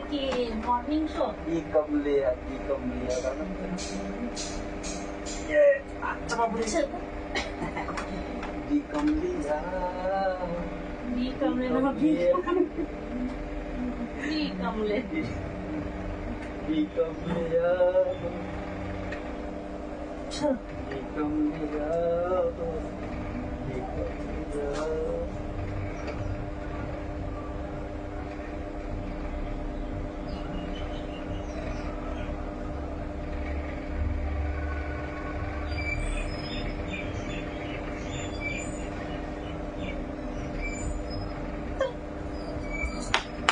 के morning show ये कब लिया गाना ये अच्छा बाबू जी कम लिया दी कमले ना दी कमले ये कम लिया चल ये कम लिया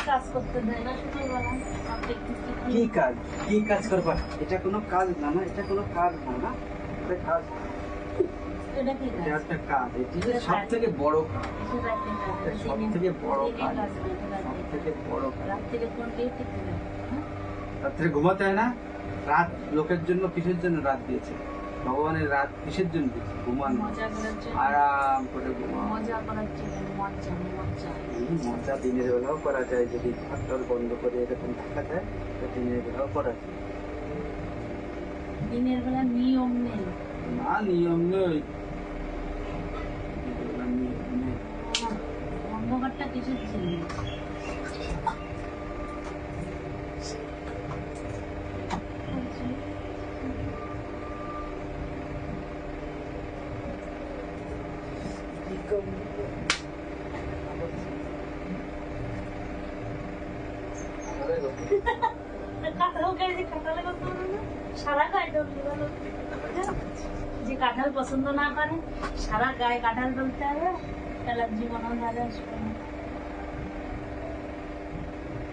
কাজ করতে দেয় না সকালবেলা কি কাজ করবা এটা কোনো কাজ না এটা কোনো কাজ না এটা কাজ এটা কি এটা একটা কাজ এটা সবথেকে বড় কাজ সবথেকে বড় কাজ সবথেকে বড় কাজ রাত্রে কোন কে থেকে রাত্রে ঘুমাতে হয় না রাত লোকের জন্য কিসের জন্য রাত দিয়েছে ভগবানের রাত কিসের জন্য দিয়েছে ঘুমানো মজা করার জন্য আরাম করে ঘুমানো মজা করার জন্য মজা এই মজা দিনের বেলাও করা যায় যদি ঘরটার বন্ধ করে এরকম থাকা যায় তো দিনের বেলাও করা যায় দিনের বেলা নিয়ম নেই না নিয়ম নেই নিয়ম নেই অন্ধকারটা কিসের জন্য যে কাঁঠাল পছন্দ না করে সারা গায়ে কাঁঠাল বলতে হবে অ্যালার্জি মনে হয় আসবে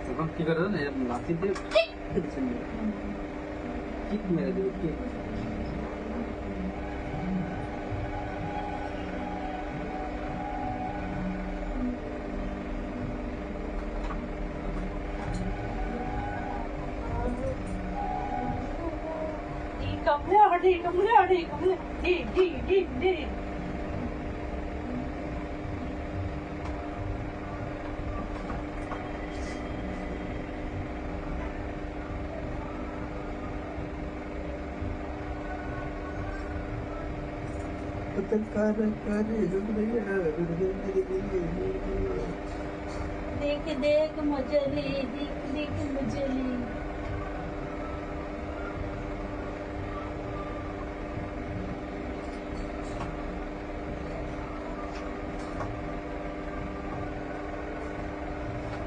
তখন কি করে লাঠি দিয়ে ঠিক মেরে দেবে কি देख देख मुझे देख देख मुझे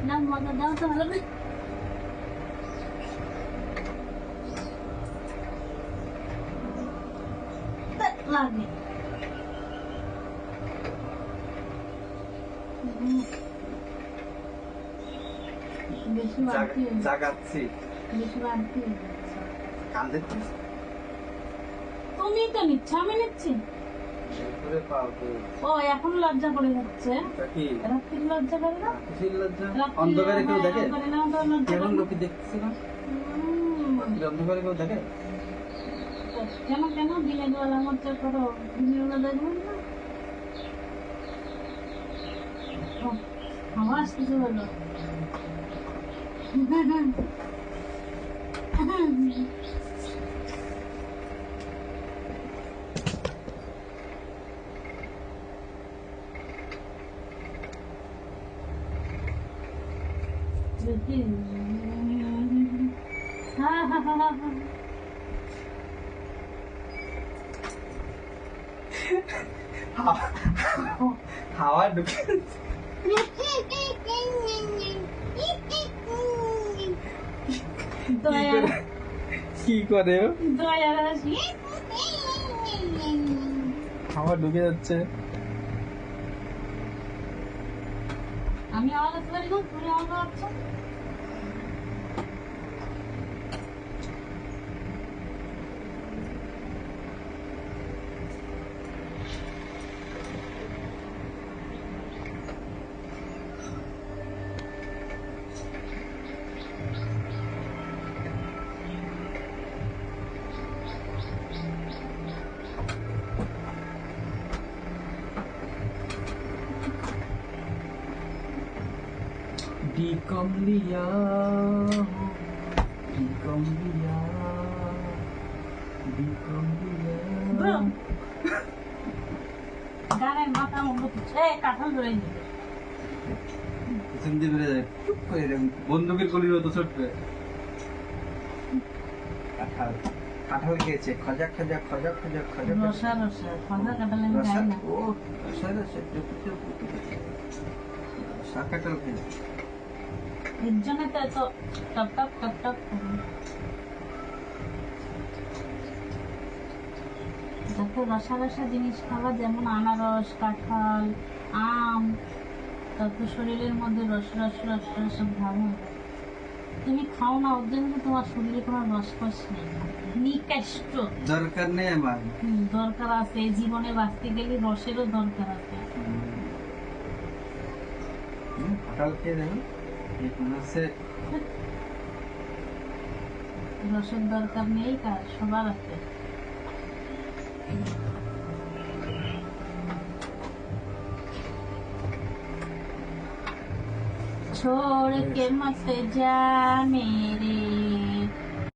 ना मजा दाओ तो मतलब लागे জাগাচ্ছি কান্দে তুমি তো নিচ্ছ আমি নিচ্ছি ও এখন লজ্জা করে যাচ্ছে রাত্রির লজ্জা করে না অন্ধকারে কেউ দেখে করে না তো লজ্জা কেমন লোকে দেখছে না অন্ধকারে কেউ দেখে কেন কেন দিনের বেলা মজা করো দিনের বেলা দেখবেন না আমার আসতেছে বলো হাওয়া ঢুকে কি করে হাওয়া ঢুকে যাচ্ছে আমি আওয়াজ করি না তুমি আওয়াজ করছো टी कम लिया हो, टी कम लिया, टी कम लिया। Bro. গানের মাথা মুন্ডু পিছে কাঁঠাল ধরে দিবে পিছন দিয়ে বেড়ে যায় টুক করে এরকম বন্দুকের গলির মতো ছোট্ট কাঁঠাল কাঁঠাল খেয়েছে খজা খজা খজা খজা খজা রসা রসা খজা কাঁঠাল আমি রসা খাই না ও রসা রসা টুকু টুকু রসা কাঁঠাল খেয়েছে এর জন্য তো এত টপ টপ টপ টপ করে যাতে রসা রসা জিনিস খাওয়া যেমন আনারস কাঁঠাল আম তত শরীরের মধ্যে রস রস রস রস ভাব হবে তুমি খাও না ওর জন্য তো তোমার শরীরে কোনো রসকস নেই নিকষ্ট দরকার নেই আমার দরকার আছে এই জীবনে বাঁচতে গেলে রসেরও দরকার আছে কাঁঠাল খেয়ে দেখো মনে হচ্ছে রসের দরকার নেই কার সবার আছে छोड़ के मत जा मेरे